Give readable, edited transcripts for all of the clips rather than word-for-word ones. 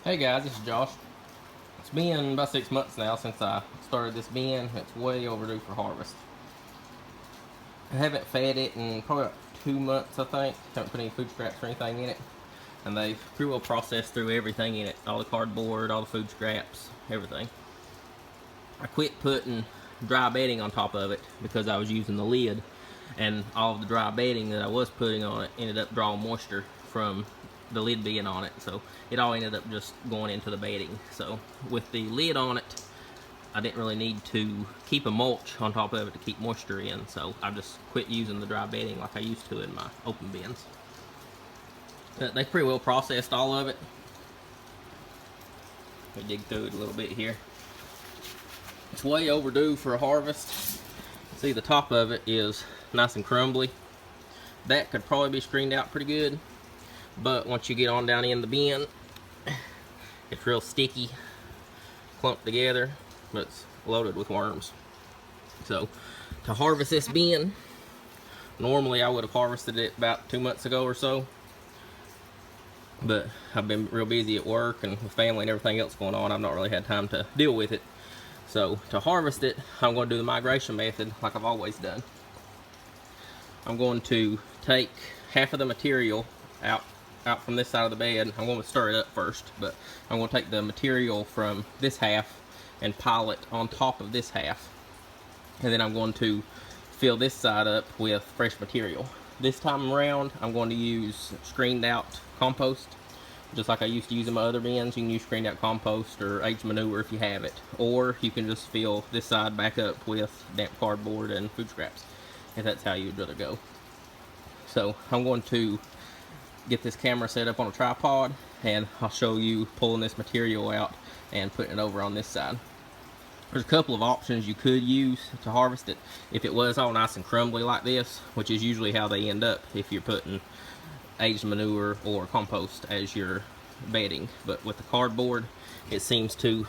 Hey guys, this is Josh. It's been about 6 months now since I started this bin. It's way overdue for harvest. I haven't fed it in probably about 2 months, I think. Haven't put any food scraps or anything in it. And they've pretty well processed through everything in it. All the cardboard, all the food scraps, everything. I quit putting dry bedding on top of it because I was using the lid. And all of the dry bedding that I was putting on it ended up drawing moisture from the lid being on it, so it all ended up just going into the bedding. So with the lid on it, I didn't really need to keep a mulch on top of it to keep moisture in, so I just quit using the dry bedding like I used to in my open bins. They pretty well processed all of it. Let me dig through it a little bit here. It's way overdue for a harvest. See, the top of it is nice and crumbly. That could probably be screened out pretty good, but once you get on down in the bin, it's real sticky, clumped together, but it's loaded with worms. So to harvest this bin, normally I would have harvested it about 2 months ago or so, but I've been real busy at work and with family and everything else going on. I've not really had time to deal with it. So to harvest it, I'm going to do the migration method like I've always done. I'm going to take half of the material out from this side of the bed. I'm going to stir it up first, but I'm going to take the material from this half and pile it on top of this half. And then I'm going to fill this side up with fresh material. This time around, I'm going to use screened out compost. Just like I used to use in my other bins, you can use screened out compost or aged manure if you have it. Or you can just fill this side back up with damp cardboard and food scraps, if that's how you'd rather go. So I'm going to get this camera set up on a tripod, and I'll show you pulling this material out and putting it over on this side. There's a couple of options you could use to harvest it if it was all nice and crumbly like this, which is usually how they end up if you're putting aged manure or compost as your bedding. But with the cardboard, it seems to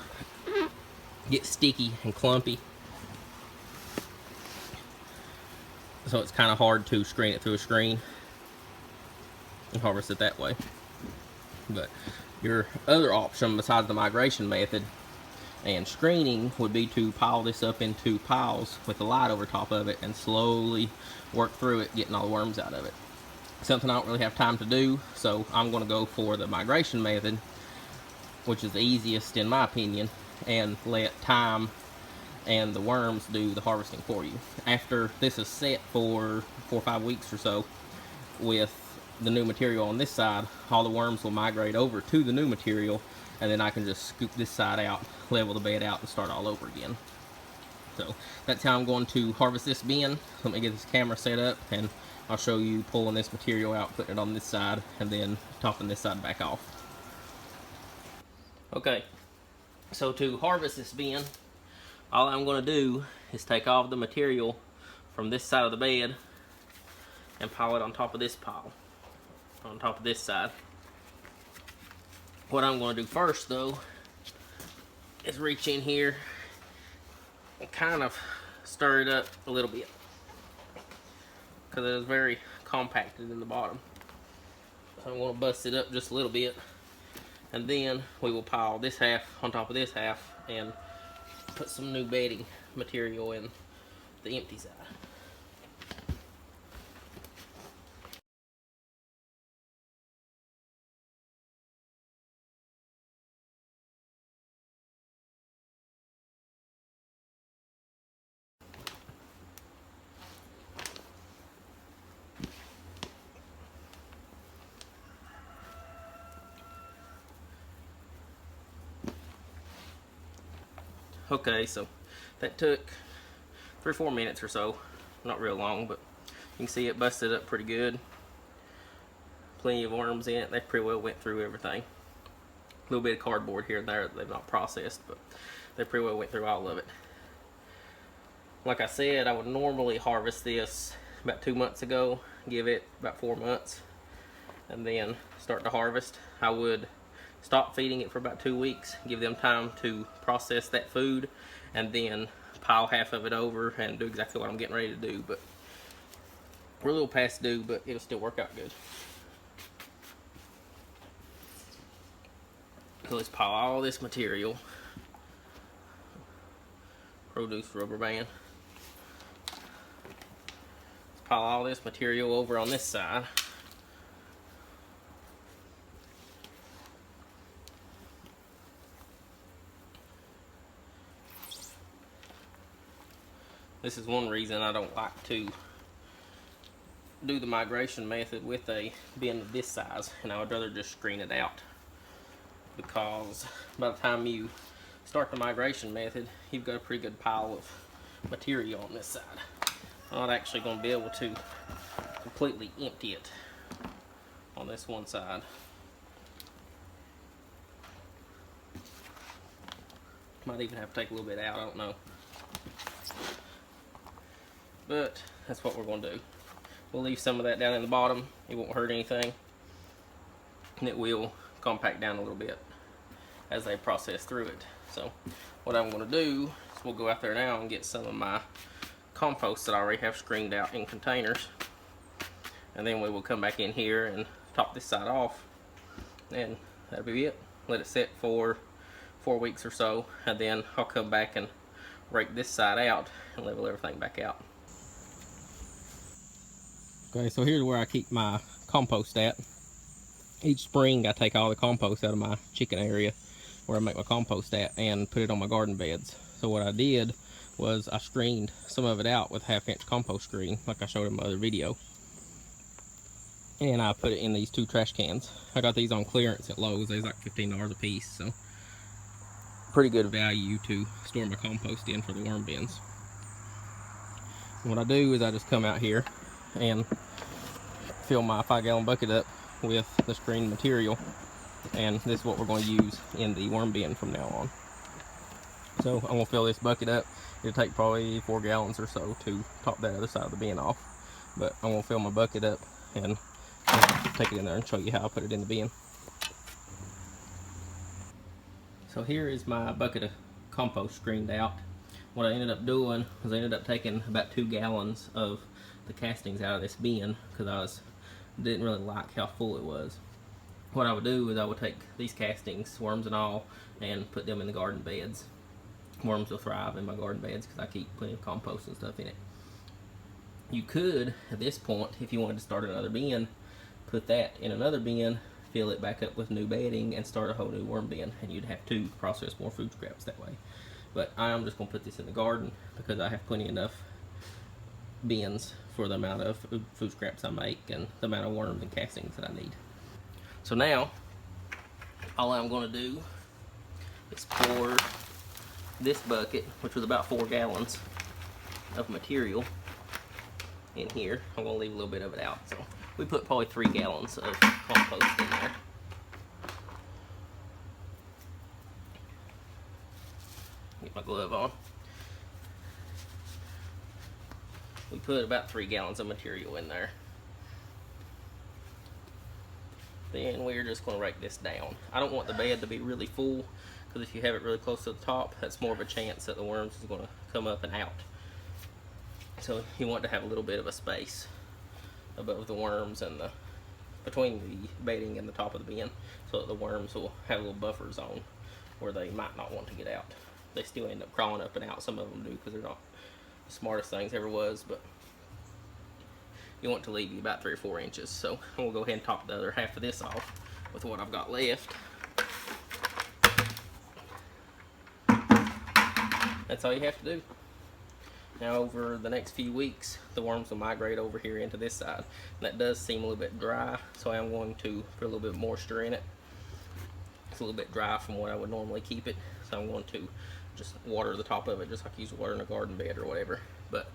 get sticky and clumpy, so it's kind of hard to screen it through a screen and harvest it that way. But your other option besides the migration method and screening would be to pile this up into piles with the light over top of it and slowly work through it, getting all the worms out of it. Something I don't really have time to do, so I'm going to go for the migration method, which is the easiest in my opinion, and let time and the worms do the harvesting for you. After this is set for 4 or 5 weeks or so, with the new material on this side, all the worms will migrate over to the new material, and then I can just scoop this side out, level the bed out, and start all over again. So that's how I'm going to harvest this bin. Let me get this camera set up, and I'll show you pulling this material out, putting it on this side, and then topping this side back off. Okay, so to harvest this bin, all I'm going to do is take off the material from this side of the bed and pile it on top of this pile, on top of this side. What I'm going to do first, though, is reach in here and kind of stir it up a little bit, because it is very compacted in the bottom. So I'm going to bust it up just a little bit, and then we will pile this half on top of this half and put some new bedding material in the empty side. Okay, so that took 3 or 4 minutes or so, not real long, but you can see it busted up pretty good. Plenty of worms in it. They pretty well went through everything. A little bit of cardboard here and there that they've not processed, but they pretty well went through all of it. Like I said, I would normally harvest this about 2 months ago, give it about 4 months, and then start to harvest. I would stop feeding it for about 2 weeks, give them time to process that food, and then pile half of it over and do exactly what I'm getting ready to do. But we're a little past due, but it'll still work out good. So let's pile all this material. Produce rubber band. Let's pile all this material over on this side. This is one reason I don't like to do the migration method with a bin of this size, and I would rather just screen it out, because by the time you start the migration method, you've got a pretty good pile of material on this side. I'm not actually going to be able to completely empty it on this one side. Might even have to take a little bit out, I don't know. But that's what we're going to do. We'll leave some of that down in the bottom. It won't hurt anything. And it will compact down a little bit as they process through it. So what I'm going to do is we'll go out there now and get some of my compost that I already have screened out in containers. And then we will come back in here and top this side off. And that'll be it. Let it sit for 4 weeks or so. And then I'll come back and rake this side out and level everything back out. Okay, so here's where I keep my compost at. Each spring I take all the compost out of my chicken area where I make my compost at and put it on my garden beds. So what I did was I screened some of it out with 1/2-inch compost screen like I showed in my other video. And I put it in these 2 trash cans. I got these on clearance at Lowe's. They's like $15 a piece, so pretty good value to store my compost in for the worm bins. And what I do is I just come out here and fill my 5-gallon bucket up with the screened material, and this is what we're going to use in the worm bin from now on. So I'm going to fill this bucket up. It'll take probably 4 gallons or so to top that other side of the bin off, but I'm going to fill my bucket up and take it in there and show you how I put it in the bin. So here is my bucket of compost screened out. What I ended up doing was I ended up taking about 2 gallons of the castings out of this bin because I didn't really like how full it was. What I would do is I would take these castings, worms and all, and put them in the garden beds. Worms will thrive in my garden beds because I keep plenty of compost and stuff in it. You could, at this point, if you wanted to start another bin, put that in another bin, fill it back up with new bedding, and start a whole new worm bin, and you'd have to process more food scraps that way. But I'm just going to put this in the garden because I have plenty enough bins for the amount of food scraps I make and the amount of worms and castings that I need. So now, all I'm going to do is pour this bucket, which was about 4 gallons of material, in here. I'm going to leave a little bit of it out. So we put probably 3 gallons of compost in there. Get my glove on. We put about 3 gallons of material in there. Then we're just going to rake this down. I don't want the bed to be really full, because if you have it really close to the top, that's more of a chance that the worms is going to come up and out. So you want to have a little bit of a space above the worms and between the bedding and the top of the bin, so that the worms will have a little buffer zone where they might not want to get out. They still end up crawling up and out. Some of them do because they're not the smartest things ever was, but you want to leave you about 3 or 4 inches. So we'll go ahead and top the other half of this off with what I've got left. That's all you have to do. Now over the next few weeks, the worms will migrate over here into this side. And that does seem a little bit dry, so I am going to put a little bit of moisture in it. It's a little bit dry from what I would normally keep it, so I'm going to just water the top of it just like you use water in a garden bed or whatever. But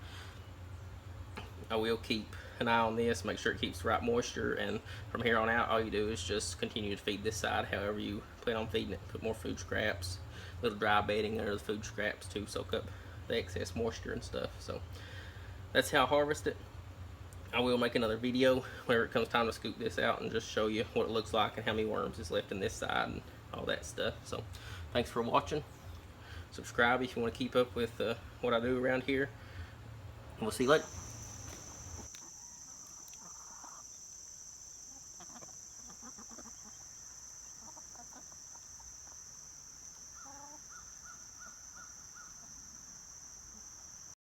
I will keep an eye on this, make sure it keeps the right moisture, and from here on out all you do is just continue to feed this side however you plan on feeding it. Put more food scraps, little dry bedding under the food scraps to soak up the excess moisture and stuff. So that's how I harvest it. I will make another video whenever it comes time to scoop this out and just show you what it looks like and how many worms is left in this side and all that stuff. So thanks for watching. Subscribe if you want to keep up with what I do around here. We'll see you later.